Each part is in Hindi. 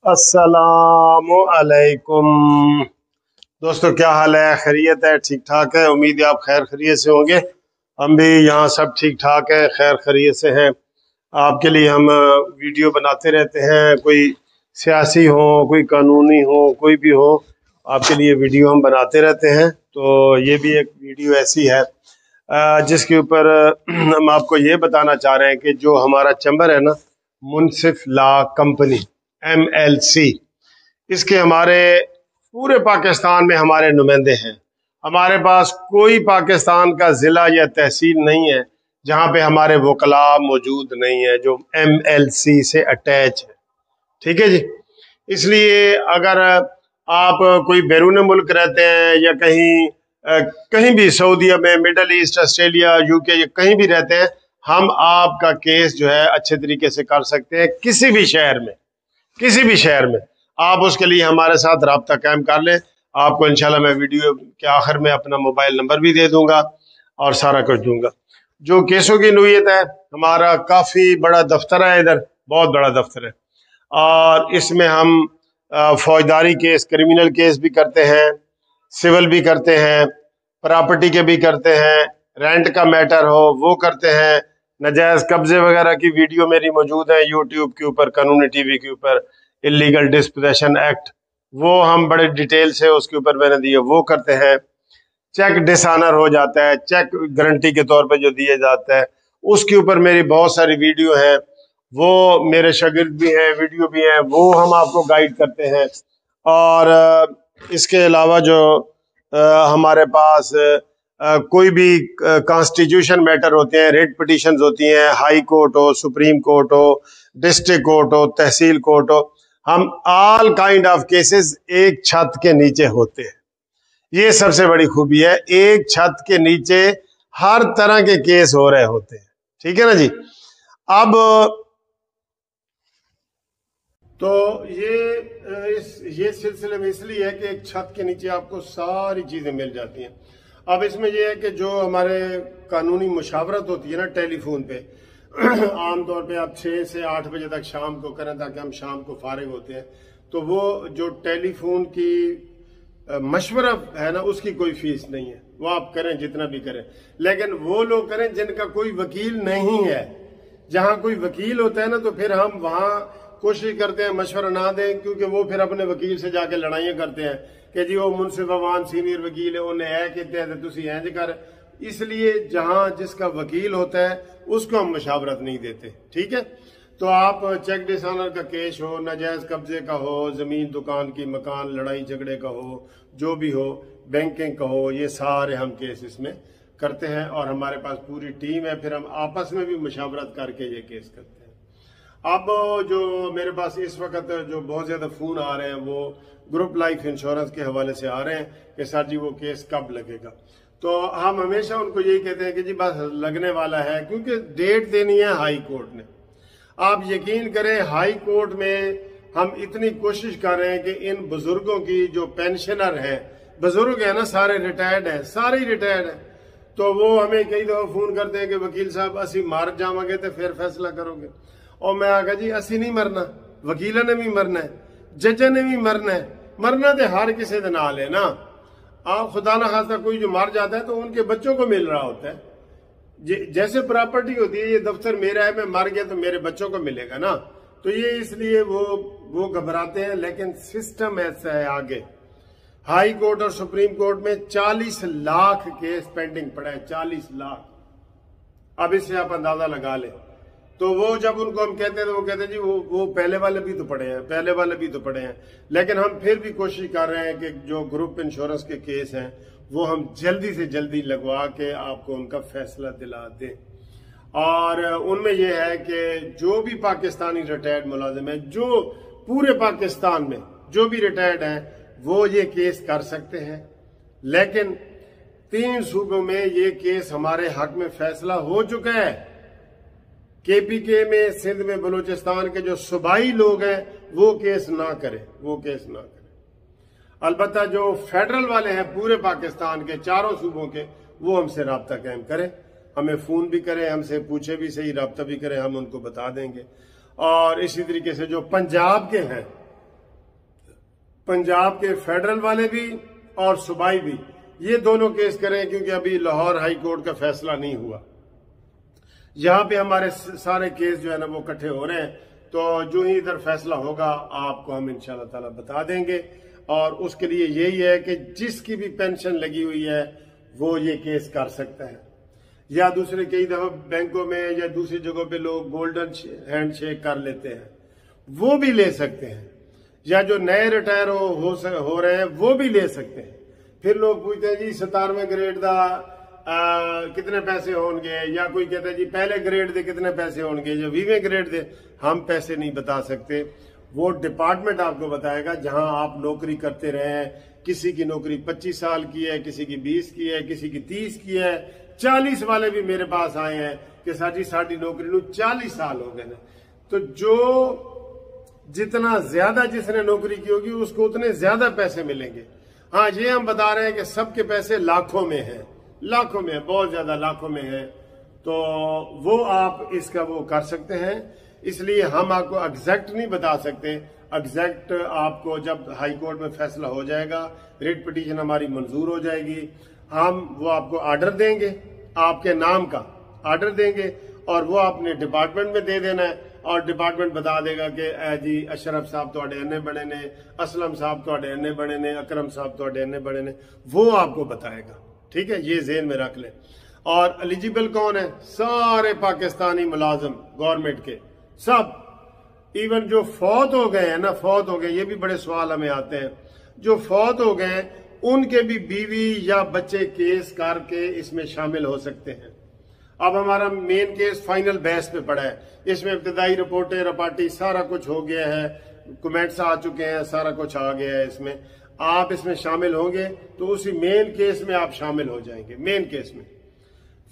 अस्सलामु अलैकुम दोस्तों, क्या हाल है? खैरियत है? ठीक ठाक है। उम्मीद है आप खैर खैरियत से होंगे। हम भी यहाँ सब ठीक ठाक है, खैर खैरियत से हैं। आपके लिए हम वीडियो बनाते रहते हैं, कोई सियासी हो, कोई कानूनी हो, कोई भी हो, आपके लिए वीडियो हम बनाते रहते हैं। तो ये भी एक वीडियो ऐसी है जिसके ऊपर हम आपको ये बताना चाह रहे हैं कि जो हमारा चैम्बर है ना, मुनसिफ लॉ कंपनी MLC, इसके हमारे पूरे पाकिस्तान में हमारे नुमाइंदे हैं। हमारे पास कोई पाकिस्तान का ज़िला या तहसील नहीं है जहाँ पे हमारे वकला मौजूद नहीं है जो MLC से अटैच है। ठीक है जी। इसलिए अगर आप कोई बैरून मुल्क रहते हैं या कहीं भी सऊदीया में, मिडल ईस्ट, ऑस्ट्रेलिया, UK, कहीं भी रहते हैं, हम आपका केस जो है अच्छे तरीके से कर सकते हैं। किसी भी शहर में आप उसके लिए हमारे साथ राब्ता कायम कर लें। आपको इंशाल्लाह मैं वीडियो के आखिर में अपना मोबाइल नंबर भी दे दूंगा और सारा कुछ दूंगा। जो केसों की नोयत है, हमारा काफ़ी बड़ा दफ्तर है, इधर बहुत बड़ा दफ्तर है, और इसमें हम फौजदारी केस, क्रिमिनल केस भी करते हैं, सिविल भी करते हैं, प्रॉपर्टी के भी करते हैं, रेंट का मैटर हो वो करते हैं, नजायज़ कब्जे वगैरह की वीडियो मेरी मौजूद है यूट्यूब के ऊपर, कानूनी TV के ऊपर, इलीगल डिस्पोजेशन एक्ट, वो हम बड़े डिटेल से उसके ऊपर मैंने दिए, वो करते हैं। चेक डिसऑनर हो जाता है, चेक गारंटी के तौर पे जो दिया जाता है, उसके ऊपर मेरी बहुत सारी वीडियो हैं, वो मेरे शागिर्द भी हैं, वीडियो भी हैं, वो हम आपको गाइड करते हैं। और इसके अलावा जो हमारे पास कोई भी कॉन्स्टिट्यूशन मैटर होते हैं, रेट पिटिशंस होती हैं, हाई कोर्ट हो, सुप्रीम कोर्ट हो, डिस्ट्रिक्ट कोर्ट हो, तहसील कोर्ट हो, हम ऑल काइंड ऑफ केसेस एक छत के नीचे होते हैं। ये सबसे बड़ी खूबी है, एक छत के नीचे हर तरह के केस हो रहे होते हैं। ठीक है ना जी। अब तो ये सिलसिले में इसलिए है कि एक छत के नीचे आपको सारी चीजें मिल जाती हैं। अब इसमें यह है कि जो हमारे कानूनी मुशावरत होती है ना टेलीफोन पे, आमतौर पे आप 6 से 8 बजे तक शाम को करें ताकि हम शाम को फारिग होते हैं, तो वो जो टेलीफोन की मशवरा है ना, उसकी कोई फीस नहीं है, वो आप करें जितना भी करें। लेकिन वो लोग करें जिनका कोई वकील नहीं है। जहां कोई वकील होता है ना, तो फिर हम वहां कोशिश करते हैं मशवरा ना दें, क्योंकि वो फिर अपने वकील से जाके लड़ाइयां करते हैं कि जी वो मुनसिफ अवान सीनियर वकील है, उन्हें है कहते हैं तुसी इंज कर। इसलिए जहां जिसका वकील होता है उसको हम मशावरत नहीं देते। ठीक है। तो आप चेक डिसऑनर का केस हो, नाजायज कब्जे का हो, जमीन दुकान की, मकान लड़ाई झगड़े का हो, जो भी हो, बैंकिंग का हो, ये सारे हम केस इसमें करते हैं। और हमारे पास पूरी टीम है, फिर हम आपस में भी मशावरत करके ये केस करते हैं। अब जो मेरे पास इस वक्त जो बहुत ज्यादा फोन आ रहे हैं, वो ग्रुप लाइफ इंश्योरेंस के हवाले से आ रहे हैं कि सर जी वो केस कब लगेगा। तो हम हमेशा उनको यही कहते हैं कि जी बस लगने वाला है, क्योंकि डेट देनी है हाई कोर्ट ने। आप यकीन करें, हाई कोर्ट में हम इतनी कोशिश कर रहे हैं कि इन बुजुर्गों की जो पेंशनर हैं, बुजुर्ग है ना, सारे रिटायर्ड हैं, सारे ही रिटायर्ड हैं, तो वो हमें कई दफा फोन करते हैं कि वकील साहब असी मार जावांगे तो फिर फैसला करोगे। और मैं आखा जी असी नहीं मरना, वकीलों ने भी मरना है, जजा ने भी मरना है, मरना तो हर किसी के नाल है ना। आप खुदा ना खास्ता कोई जो मर जाता है तो उनके बच्चों को मिल रहा होता है। जैसे प्रॉपर्टी होती है, ये दफ्तर मेरा है, मैं मर गया तो मेरे बच्चों को मिलेगा ना। तो ये इसलिए वो घबराते हैं। लेकिन सिस्टम ऐसा है आगे, हाई कोर्ट और सुप्रीम कोर्ट में 40 लाख केस पेंडिंग पड़ा है, 40 लाख। अब इससे आप अंदाजा लगा लें। तो वो जब उनको हम कहते हैं तो वो कहते हैं जी वो पहले वाले भी तो पड़े हैं, लेकिन हम फिर भी कोशिश कर रहे हैं कि जो ग्रुप इंश्योरेंस के केस हैं वो हम जल्दी से जल्दी लगवा के आपको उनका फैसला दिला दें। और उनमें यह है कि जो भी पाकिस्तानी रिटायर्ड मुलाजिम है, जो पूरे पाकिस्तान में जो भी रिटायर्ड हैं, वो ये केस कर सकते हैं। लेकिन 3 सूबों में ये केस हमारे हक में फैसला हो चुका है। KPK में, सिंध में, बलूचिस्तान के जो सूबाई लोग हैं वो केस ना करें। अलबत्ता जो फेडरल वाले हैं पूरे पाकिस्तान के 4 सूबों के, वो हमसे राब्ता कायम करें, हमें फोन भी करें, हमसे पूछे भी सही, राब्ता भी करें, हम उनको बता देंगे। और इसी तरीके से जो पंजाब के हैं, पंजाब के फेडरल वाले भी और सूबाई भी, ये दोनों केस करें, क्योंकि अभी लाहौर हाई कोर्ट का फैसला नहीं हुआ। यहां पे हमारे सारे केस जो है ना वो इकट्ठे हो रहे हैं, तो जो ही इधर फैसला होगा आपको हम इंशाल्लाह ताला बता देंगे। और उसके लिए यही है कि जिसकी भी पेंशन लगी हुई है वो ये केस कर सकता है, या दूसरे कई दफा बैंकों में या दूसरी जगहों पे लोग गोल्डन हैंडशेक कर लेते हैं, वो भी ले सकते हैं, या जो नए रिटायर हो रहे हैं वो भी ले सकते हैं। फिर लोग पूछते हैं जी 17वें ग्रेड का कितने पैसे होंगे, या कोई कहता है जी पहले ग्रेड दे कितने पैसे होंगे, या 20वें ग्रेड दे। हम पैसे नहीं बता सकते, वो डिपार्टमेंट आपको बताएगा जहां आप नौकरी करते रहे हैं। किसी की नौकरी 25 साल की है, किसी की 20 की है, किसी की 30 की है, 40 वाले भी मेरे पास आए हैं कि सर जी साड़ी नौकरी नू 40 साल हो गए। तो जो जितना ज्यादा जिसने नौकरी की होगी उसको उतने ज्यादा पैसे मिलेंगे। हाँ, ये हम बता रहे हैं कि सबके पैसे लाखों में है, लाखों में, बहुत ज्यादा लाखों में है। तो वो आप इसका वो कर सकते हैं, इसलिए हम आपको एग्जैक्ट नहीं बता सकते। एग्जैक्ट आपको जब हाई कोर्ट में फैसला हो जाएगा, रिट पिटीशन हमारी मंजूर हो जाएगी, हम वो आपको ऑर्डर देंगे, आपके नाम का ऑर्डर देंगे, और वो आपने डिपार्टमेंट में दे देना है, और डिपार्टमेंट बता देगा कि जी अशरफ साहब तो इन्ने बने ने, असलम साहब तो इन्ने बने ने, अकरम साहब तो इन्ने बने ने, वो आपको बताएगा। ठीक है, ये जेहन में रख लें। और एलिजिबल कौन है? सारे पाकिस्तानी मुलाजिम गवर्नमेंट के, सब, इवन जो फौत हो गए हैं ना, फौत हो गए, ये भी बड़े सवाल हमें आते हैं, जो फौत हो गए उनके भी बीवी या बच्चे केस करके इसमें शामिल हो सकते हैं। अब हमारा मेन केस फाइनल बहस पे पड़ा है, इसमें इब्तदाई रिपोर्टें रपाटी सारा कुछ हो गया है, कमेंट्स आ चुके हैं, सारा कुछ आ गया है। इसमें आप इसमें शामिल होंगे तो उसी मेन केस में आप शामिल हो जाएंगे। मेन केस में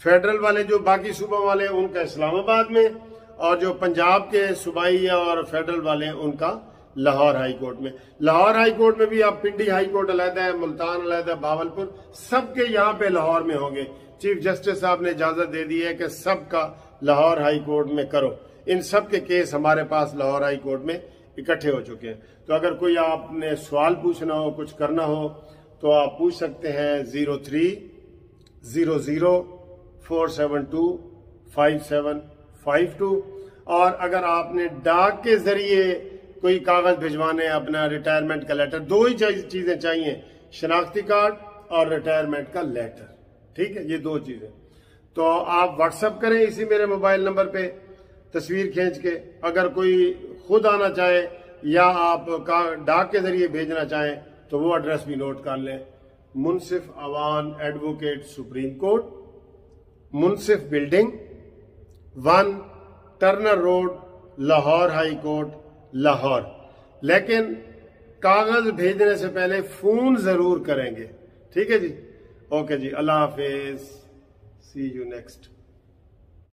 फेडरल वाले जो बाकी सूबों वाले उनका इस्लामाबाद में, और जो पंजाब के सूबाई और फेडरल वाले उनका लाहौर हाई कोर्ट में। लाहौर हाई कोर्ट में भी आप पिंडी हाई कोर्ट अलहदा है, मुल्तान अलहदा है, भावलपुर, सबके यहाँ पे लाहौर में होंगे। चीफ जस्टिस साहब ने इजाजत दे दी है कि सबका लाहौर हाई कोर्ट में करो। इन सब के केस हमारे पास लाहौर हाई कोर्ट में इकट्ठे हो चुके हैं। तो अगर कोई आपने सवाल पूछना हो, कुछ करना हो, तो आप पूछ सकते हैं 0300472552। और अगर आपने डाक के जरिए कोई कागज भिजवाने, अपना रिटायरमेंट का लेटर, दो ही चीजें चाहिए, शनाख्ती कार्ड और रिटायरमेंट का लेटर। ठीक है, ये दो चीजें। तो आप व्हाट्सएप करें इसी मेरे मोबाइल नंबर पे तस्वीर खींच के। अगर कोई खुद आना चाहे या आप डाक के जरिए भेजना चाहें तो वो एड्रेस भी नोट कर लें। Munsif Awan advocate supreme court, Munsif building, 1 Turner road, Lahore high court, Lahore. लेकिन कागज भेजने से पहले फोन जरूर करेंगे। ठीक है जी, ओके जी, अल्लाह हाफिज, सी यू नेक्स्ट।